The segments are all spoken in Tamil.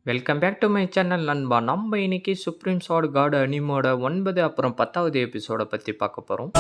Welcome back to my channel நண்பா. நம்ம இன்னைக்கு சுப்ரீம் ஷார்ட் காட் அனிமோட 9 அப்புறம் 10வது எபிசோட பத்தி பார்க்க போறோம்.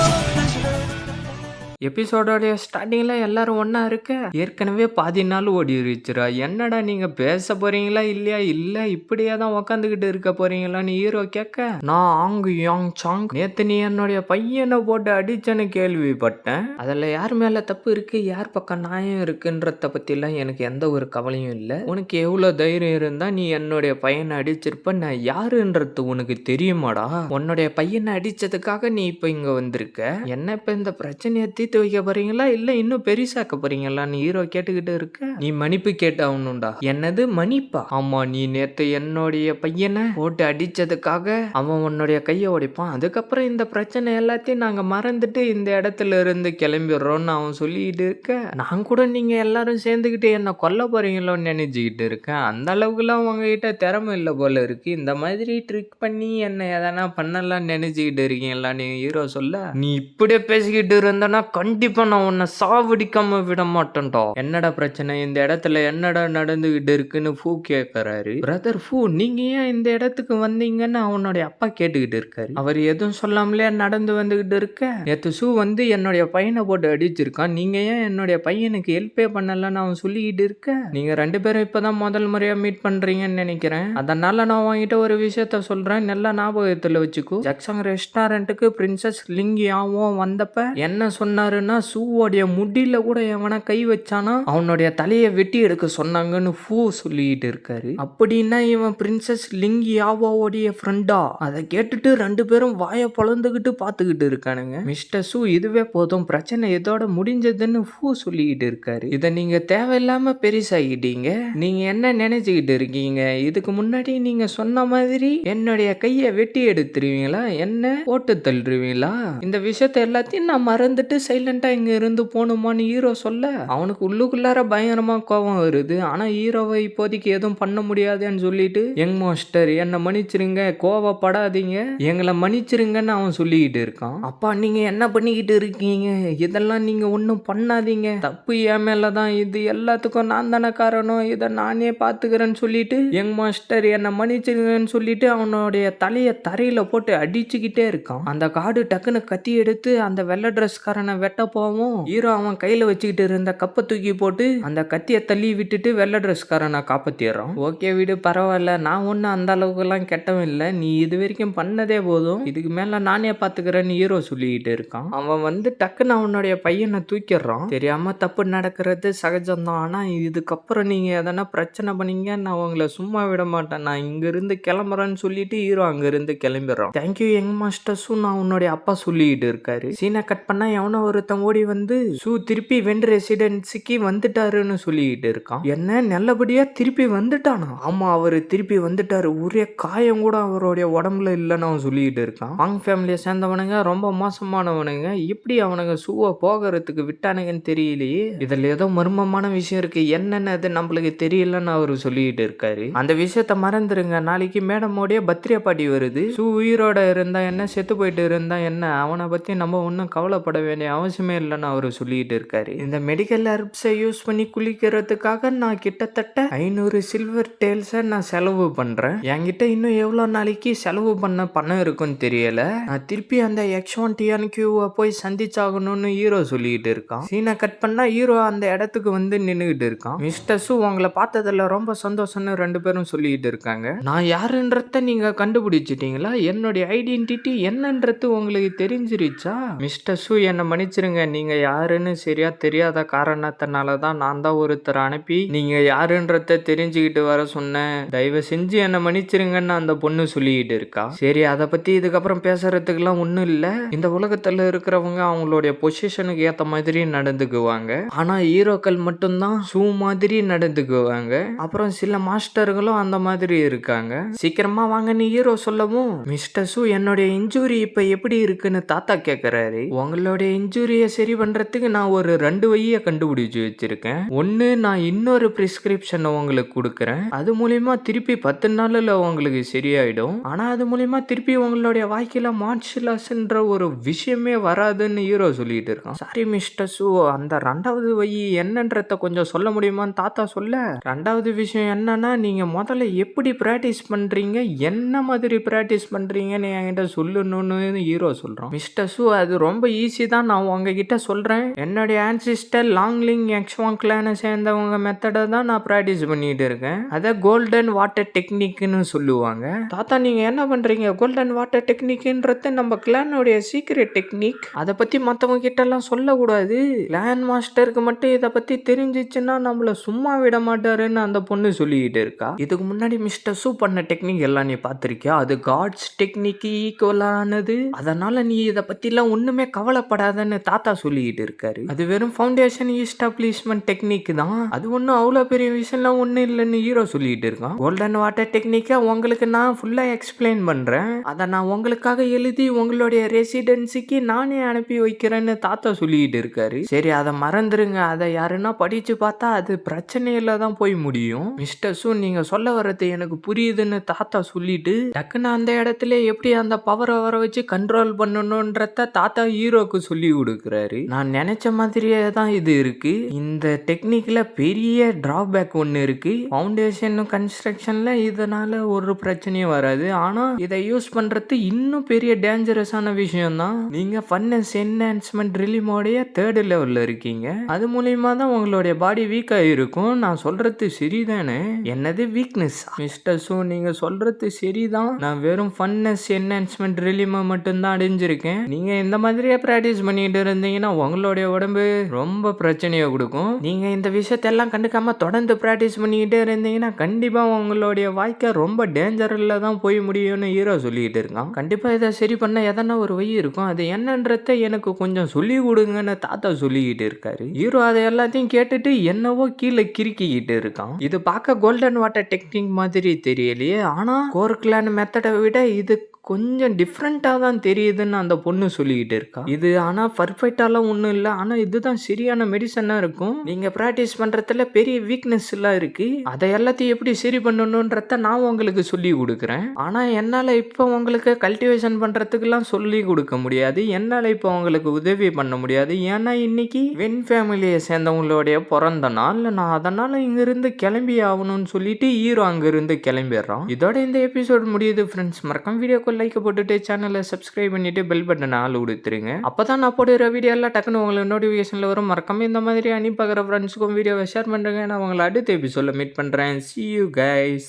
எபிசோடோடைய ஸ்டார்டிங்ல எல்லாரும் ஒண்ணா இருக்க ஏற்கனவே பாதி நாள் ஓடிருச்சுரா. என்னடா நீங்க பேச போறீங்களா இல்லையா, இல்ல இப்படியே தான் உக்காந்துக்கிட்டு இருக்க போறீங்களான்னு ஹீரோ கேட்க, நான் ஆங் யாங் சாங் நேத்து நீ என்னுடைய பையனை போட்டு அடிச்சேன்னு கேள்விப்பட்டேன். அதுல யார் மேல தப்பு இருக்கு, யார் பக்கம் நியாயம் இருக்குன்றத பத்தி எல்லாம் எனக்கு எந்த ஒரு கவலையும் இல்ல. உனக்கு எவ்வளவு தைரியம் இருந்தா நீ என்னுடைய பையனை அடிச்சிருப்ப, நான் யாருன்றது உனக்கு தெரியுமாடா? உன்னுடைய பையனை அடிச்சதுக்காக நீ இப்ப இங்க வந்திருக்க. என்ன இப்ப இந்த பிரச்சனையை தீர்த்து வைக்க போறீங்களா இல்ல இன்னும் பெருசாக்க போறீங்களான்னு ஹீரோ கேட்டுக்கிட்டு இருக்க, நீ மன்னிப்பு கேட்டாகணும்டா. என்னது மன்னிப்பா? ஆமா, நீ நேத்து என்னுடைய பையனை போட்டு அடிச்சதுக்காக அவன் உன்னுடைய கையை உடைப்பான், அதுக்கப்புறம் இந்த பிரச்சனை எல்லாத்தையும் நாங்க மறந்துட்டு இந்த இடத்துல இருந்து கிளம்பிடுறோம்னு அவன் சொல்லிட்டு இருக்க, நான் கூட நீங்க எல்லாரும் சேர்ந்துக்கிட்டு என்ன கொல்ல போறீங்களோன்னு நினைச்சுக்கிட்டு இருக்கேன். அந்த அளவுக்குலாம் உங்ககிட்ட திறமை இல்லை போல இருக்கு. இந்த மாதிரி ட்ரிக் பண்ணி என்ன எதனா பண்ணலாம்னு நினைச்சுக்கிட்டு இருக்கீங்களான்னு ஹீரோ சொல்ல, நீ இப்படியே பேசிக்கிட்டு இருந்தனா கண்டிப்பா நான் உன்னை சாவடிக்காம விட மாட்டேன்டா. என்னடா பிரச்சனை, இந்த இடத்துல என்னடா நடந்துகிட்டு இருக்குன்னு ஃபூ கேட்கறாரு. பிரதர் ஃபூ, நீங்க ஏன் இந்த இடத்துக்கு வந்தீங்கன்னு அவனுடைய அப்பா கேட்டுக்கிட்டு இருக்காரு. அவர் எதுவும் சொல்லாமலே நடந்து வந்துகிட்டு இருக்க, நேத்து ஷூ வந்து என்னுடைய பையனை போட்டு அடிச்சிருக்கான், நீங்க ஏன் என்னுடைய பையனுக்கு ஹெல்ப்பே பண்ணலன்னு அவன் சொல்லிக்கிட்டு இருக்க, நீங்க ரெண்டு பேரும் இப்பதான் முதல் முறையா மீட் பண்றீங்கன்னு நினைக்கிறேன், அதனால நான் உங்ககிட்ட ஒரு விஷயத்த சொல்றேன், நல்லா ஞாபகத்துல வச்சுக்கோ. ஜக்சங் ரெஸ்டாரண்ட்டுக்கு பிரின்சஸ் லிங்கியாவும் வந்தப்ப என்ன சொன்னாருன்னா, ஷூவோடைய முடியில கூட எவனா கை வச்சானா அவனுடைய தலையை வெட்டி எடுக்க சொன்னாங்கன்னு ஃபூ சொல்லிட்டு இருக்காரு. அப்படின்னா இவன் பிரின்சஸ் லிங்கியாவோடைய ஃப்ரெண்டா? அதை கேட்டுட்டு ரெண்டு பேரும் வாயை பொழந்துகிட்டு பாத்துக்கிட்டு இருக்கானுங்க. மிஸ்டர் ஷூ, இதுவே போதும், பிரச்சனை இதோட முடிஞ்சதுன்னு ஃபூ சொல்லிக்கிட்டு இருக்காரு. இதை நீங்க தேவையில்லாம பெருசாகிட்டீங்க. நீங்க என்ன நினைச்சுக்கிட்டு இருக்கீங்க, இதுக்கு முன்னாடி நீங்க சொன்ன மாதிரி என்னுடைய கையை வெட்டி எடுத்துருவீங்களா, என்ன போட்டு தள்ளுவீங்களா? இந்த விஷயத்த எல்லாத்தையும் நான் மறந்துட்டு சைலண்டா இங்க இருந்து போகணுமான்னு ஹீரோ சொல்ல, அவனுக்கு உள்ளுக்குள்ளார பயங்கரமா கோபம் வருது. ஆனா ஹீரோவை இப்போதைக்கு எதுவும் பண்ண முடியாதுன்னு சொல்லிட்டு, யங் மாஸ்டர் என்னை மன்னிச்சிருங்க, கோவப்படாதீங்க, எங்களை மன்னிச்சிருங்கன்னு அவன் சொல்லிக்கிட்டு இருக்கான். அப்பா நீங்க என்ன பண்ணிக்கிட்டு இருக்கீங்க, இதெல்லாம் நீங்க ஒன்றும் பண்ணாதீங்க, தப்பு என் மேலதான், இது எல்லாத்துக்கும் நான் தானே காரணம், இதை நானே பாத்துக்கிறேன்னு சொல்லிட்டு யங் மாஸ்டர் என்னை மன்னிச்சிருங்கன்னு சொல்லிட்டு அவனுடைய தலையை தரையில போட்டு அடிச்சுக்கிட்டே இருக்கான். அந்த காடு டக்குன்னு கத்தி எடுத்து அந்த வெள்ளை ட்ரெஸ்காரனை வெட்ட போவும் ஹீரோ அவன் கையில வச்சுக்கிட்டு இருந்த கப்பை தூக்கி போட்டு அந்த கத்தியை தள்ளி விட்டுட்டு வெள்ளை ட்ரெஸ்காரனை காப்பாத்திடுறான். ஓகே விடு, பரவாயில்ல, நான் ஒன்னும் அந்த அளவுக்கு எல்லாம் கெட்டவன் இல்லை, நீ இது வரைக்கும் பண்ணதே போதும், இதுக்கு மேல நானே பாத்துக்கிறேன்னு ஹீரோ சொல்லிக்கிட்டு இருக்கான். அவன் வந்து டக்குன்னு அவனுடைய பையனை தூக்கிடுறான். தெரியாம தப்பு நடக்கிறது சகஜம்தான், ஆனா இதுக்கப்புறம் நீங்க எதனா பிரச்சனை பண்ணீங்க நான் உங்களை சும்மா விட மாட்டேன், நான் இங்க இருந்து கிளம்புறேன்னு சொல்லிட்டு ஹீரோ அங்க இருந்து கிளம்பிடுறான். தேங்க்யூ யங் மாஸ்டர்ஸும் நான் உன்னுடைய அப்பா சொல்லிட்டு இருக்காரு. சீனை கட் பண்ணா எவனோ ஒருத்தன் ஓடி வந்து ஷூ திருப்பி வென் ரெசிடென்சிக்கு வந்துட்டாருன்னு சொல்லிட்டு இருக்கான். என்ன நல்லபடியா திருப்பி வந்துட்டானா? ஆமா, அவரு திருப்பி வந்துட்டாரு, ஒரே காயம் கூட அவருடைய உடம்புல இல்லைன்னு அவன் சொல்லிட்டு இருக்கான். வாங் ஃபேமிலியை சேர்ந்தவனுங்க ரொம்ப மோசமானவனுங்க, இப்படி அவனுங்க ஷூவை போகிறதுக்கு விட்டானுங்கன்னு தெரியலையே, இதுல ஏதோ மர்மமான விஷயம் இருக்கு, என்னன்னு அது நம்மளுக்கு தெரியலன்னு அவரு சொல்லிட்டு இருக்காரு. அந்த விஷயத்த மறந்துருங்க, நாளைக்கு மேடமோடைய பர்த்டே பார்ட்டி வருது, ஷூ உயிரோட இருந்தா என்ன, செத்து போயிட்டு இருந்தா என்ன, அவனை பத்தி நம்ம ஒன்றும் கவலைப்பட வேண்டிய அவசியமே இல்லைன்னு அவரு சொல்லிட்டு இருக்காரு. இந்த மெடிக்கல் ஹெர்ப்ஸை யூஸ் பண்ணி குளிக்கிறதுக்காக நான் கிட்டத்தட்ட 500 சில்வர் டேல்ஸை நான் செலவு பண்றேன், என்கிட்ட இன்னும் எவ்வளவு நாளைக்கு செலவு பண்ண பணம் இருக்குன்னு தெரியல, நான் திருப்பி அந்த X1 TNQவை போய் சந்திச்சாகணும்னு ஹீரோ சொல்லிட்டு இருக்கான். சீனை கட் பண்ணா ஹீரோ அந்த இடத்துக்கு வந்து நின்னுகிட்டு இருக்கான். மிஸ்டர் ஷூ, உங்களை பார்த்ததுல ரொம்ப சந்தோஷம்னு ரெண்டு பேரும் சொல்லிட்டு இருக்காங்க. நான் யாருன்றத நீங்க கண்டுபிடிச்சிட்டீங்களா, என்னுடைய ஐடென்டிட்டி என்னன்றது உங்களுக்கு தெரிஞ்சிருச்சா? மிஸ்டர் ஷூ என்னை மன்னிச்சிருங்க, நீங்க யாருன்னு சரியா தெரியாத காரணத்தினால தான் நான் தான் ஒருத்தர் அனுப்பி நீங்க யாருன்றத தெரிஞ்சுக்கிட்டு வர சொன்னேன், தயவு செஞ்சு என்னை மன்னிச்சிருங்கன்னு அந்த பொண்ணு சொல்லிக்கிட்டு இருக்கா. சரி, அதை பத்தி இதுக்கப்புறம் பேசுறதுக்குலாம் ஒன்றும் இல்லை, இந்த உலகத்துல இருக்கிறவங்க அவங்களுடைய பொசிஷனுக்கு ஏத்த மாதிரி நடந்துக்குவாங்க, ஆனா ஹீரோக்கள் மட்டும்தான் ஷூ மாதிரி நடந்துக்குவாங்க, அப்புறம் சில மாஸ்டர்களும் அந்த மாதிரி இருக்காங்க, சீக்கிரமா வாங்கன்னு ஹீரோ சொல்லவும், மிஸ்டர் ஷூ என்னுடைய இன்ஜுரி இப்ப எப்படி இருக்குன்னு தாத்தா கேட்கறாரு. உங்களுடைய இன்ஜுரி இன்ஜுரியை சரி பண்றதுக்கு நான் ஒரு 2 வழியை கண்டுபிடிச்சு வச்சிருக்கேன். ஒன்னு, நான் இன்னொரு பிரிஸ்கிரிப்ஷனை உங்களுக்கு கொடுக்குறேன். அது மூலியமா திருப்பி 10 நாள்ல உங்களுக்கு சரியாயிடும். ஆனா அது மூலியமா திருப்பி உங்களுடைய வாழ்க்கையில மார்ஷல் ஆர்ட்ஸ்ன்ற ஒரு விஷயமே வராதுன்னு ஹீரோ சொல்லிட்டு இருக்கான். சாரி மிஸ்டர் சு, அந்த 2வது வழி என்னன்றத கொஞ்சம் சொல்ல முடியுமான்னு தாத்தா சொல்ல, 2வது விஷயம் என்னன்னா, நீங்க முதல்ல எப்படி பிராக்டிஸ் பண்றீங்க, என்ன மாதிரி பிராக்டிஸ் பண்றீங்கன்னு என்கிட்ட சொல்லணும்னு ஹீரோ சொல்றான். மிஸ்டர் சு, அது ரொம்ப ஈஸி தான், நான் உங்ககிட்ட சொல்றேன். என்னுடைய ஆன்சிஸ்டர் லாங்லிங் எக்ஸ்வாங் கிளானை சேர்ந்தவங்க மெத்தடை தான் நான் பிராக்டிஸ் பண்ணிட்டு இருக்கேன். அதை கோல்டன் வாட்டர் டெக்னிக்னு சொல்லுவாங்க. தாத்தா நீங்க என்ன பண்றீங்க? கோல்டன் வாட்டர் டெக்னிக்ன்றது நம்ம கிளானுடைய சீக்ரெட் டெக்னிக். அதை பத்தி மத்தவங்க கிட்ட எல்லாம் சொல்லக்கூடாது. கிளான் மாஸ்டருக்கு மட்டும் இதை பத்தி தெரிஞ்சிச்சுன்னா நம்மள சும்மா விட மாட்டாருன்னு அந்த பொண்ணு சொல்லிக்கிட்டு இருக்கா. இதுக்கு முன்னாடி மிஸ்டர் சூ பண்ண டெக்னிக் எல்லாம் நீ பார்த்திருக்கியா? அது காட்ஸ் டெக்னிக் ஈக்குவலானது. அதனால நீ இதை பத்தி எல்லாம் ஒண்ணுமே கவலைப்படாதன்னு தாத்தா சொல்லிக்கிட்டு இருக்காரு. அது வெறும் ஃபவுண்டேஷன் எஸ்டாப்ளிஷ்மெண்ட் டெக்னிக் தான், அது ஒன்றும் அவ்வளோ பெரிய விஷயம்லாம் ஒன்றும் இல்லைன்னு ஹீரோ சொல்லிட்டு இருக்கான். கோல்டன் வாட்டர் டெக்னிக்கை உங்களுக்கு நான் ஃபுல்லா எக்ஸ்பிளைன் பண்றேன். அதை நான் உங்களுக்காக எழுதி உங்களுடைய ரெசிடென்சிக்கு நானே அனுப்பி வைக்கிறேன்னு தாத்தா சொல்லிட்டு இருக்காரு. சரி அதை மறந்துருங்க, அதை யாருன்னா படிச்சு பார்த்தா அது பிரச்சனையில தான் போய் முடியும். மிஸ்டர் சூ, நீங்க சொல்ல வர்றது எனக்கு புரியுதுன்னு தாத்தா சொல்லிட்டு டக்குன்னு அந்த இடத்துல எப்படி அந்த பவரை வர வச்சு கண்ட்ரோல் பண்ணணும்ன்றத தாத்தா ஹீரோக்கு சொல்லி கொடுக்குறாரு. நான் நினைச்ச மாதிரியே தான் இது இருக்கு. இந்த டெக்னிக்ல பெரிய டிராபேக் ஒன்னு இருக்கு. ஃபவுண்டேஷன் கன்ஸ்ட்ரக்ஷன்ல இதனால ஒரு பிரச்சனையும் வராது. ஆனா இதை யூஸ் பண்றது இன்னும் பெரிய டேஞ்சரஸான விஷயம் தான். நீங்க ஃபன்னஸ் என்ஹான்ஸ்மெண்ட் ரிலிமோடைய 3rd லெவல்ல இருக்கீங்க. அது மூலியமா தான் உங்களுடைய பாடி வீக் ஆயிருக்கும். நான் சொல்றது சரிதானே? என்னது வீக்னஸ்? மிஸ்டர் சூ, நீங்க சொல்றது சரிதான். நான் வெறும் ஃபன்னஸ் என்ஹான்ஸ்மெண்ட் ரிலிமோ மட்டும்தான் அடைஞ்சிருக்கேன். நீங்க இந்த மாதிரியே பிராக்டிஸ் பண்ணிட்டு இருந்தீங்கன்னா உங்களுடைய உடம்பு ரொம்ப பிரச்சனையை கொடுக்கும். நீங்க இந்த விஷயத்தெல்லாம் கண்டுக்காம தொடர்ந்து பிராக்டிஸ் பண்ணிக்கிட்டே இருந்தீங்கன்னா கண்டிப்பா உங்களுடைய வாழ்க்கை ரொம்ப டேஞ்சர்ல தான் போய் முடியும்னு ஹீரோ சொல்லிட்டு இருக்கான். கண்டிப்பா இதை சரி பண்ண எதனா ஒரு வழி இருக்கும். அது என்னன்றத எனக்கு கொஞ்சம் சொல்லி கொடுங்கன்னு தாத்தா சொல்லிக்கிட்டு இருக்காரு. ஹீரோ அதை எல்லாத்தையும் கேட்டுட்டு என்னவோ கீழே கிறுக்கிக்கிட்டு இருக்கான். இது பார்க்க கோல்டன் வாட்டர் டெக்னிக் மாதிரி தெரியலையே, ஆனா கோர் கிளான் மெத்தடை விட இது கொஞ்சம் டிஃப்ரெண்ட்டாக தான் தெரியுதுன்னு அந்த பொண்ணு சொல்லிக்கிட்டு இருக்கா. இது ஆனால் பர்ஃபெக்டாலாம் ஒன்றும் இல்லை, ஆனால் இதுதான் சரியான மெடிசனாக இருக்கும். நீங்கள் ப்ராக்டிஸ் பண்ணுறதுல பெரிய வீக்னஸ் எல்லாம் இருக்குது. அதை எல்லாத்தையும் எப்படி சரி பண்ணணுன்றத நான் உங்களுக்கு சொல்லி கொடுக்குறேன். ஆனால் என்னால் இப்போ உங்களுக்கு கல்டிவேஷன் பண்ணுறதுக்கெல்லாம் சொல்லி கொடுக்க முடியாது. என்னால் இப்போ உங்களுக்கு உதவி பண்ண முடியாது. ஏன்னா இன்னைக்கு வென் ஃபேமிலியை சேர்ந்தவங்களுடைய பிறந்த நாள். நான் அதனால் இங்கிருந்து கிளம்பி ஆகணும்னு சொல்லிட்டு ஹீரோ அங்கிருந்து கிளம்பிடுறான். இதோட இந்த எபிசோட் முடியுது ஃப்ரெண்ட்ஸ். மறக்காம வீடியோக்கு லைக் போட்டுட்டு சேனலை சப்ஸ்கிரைப் பண்ணிட்டு பெல் பட்டனை ஆள் கொடுத்துருங்க. அப்பதான் நான் போடுற வீடியோ எல்லாம் டக்குன்னு உங்களுக்கு நோட்டிஃபிகேஷன்ல வரும். மறக்காம இந்த மாதிரி அனுப்பி பார்க்குற ஃப்ரெண்ட்ஸுக்கும் வீடியோவை ஷேர் பண்ணுறேங்க. நான் உங்களை அடுத்த எபிசோட்ல மீட் பண்ணுறேன். See you guys.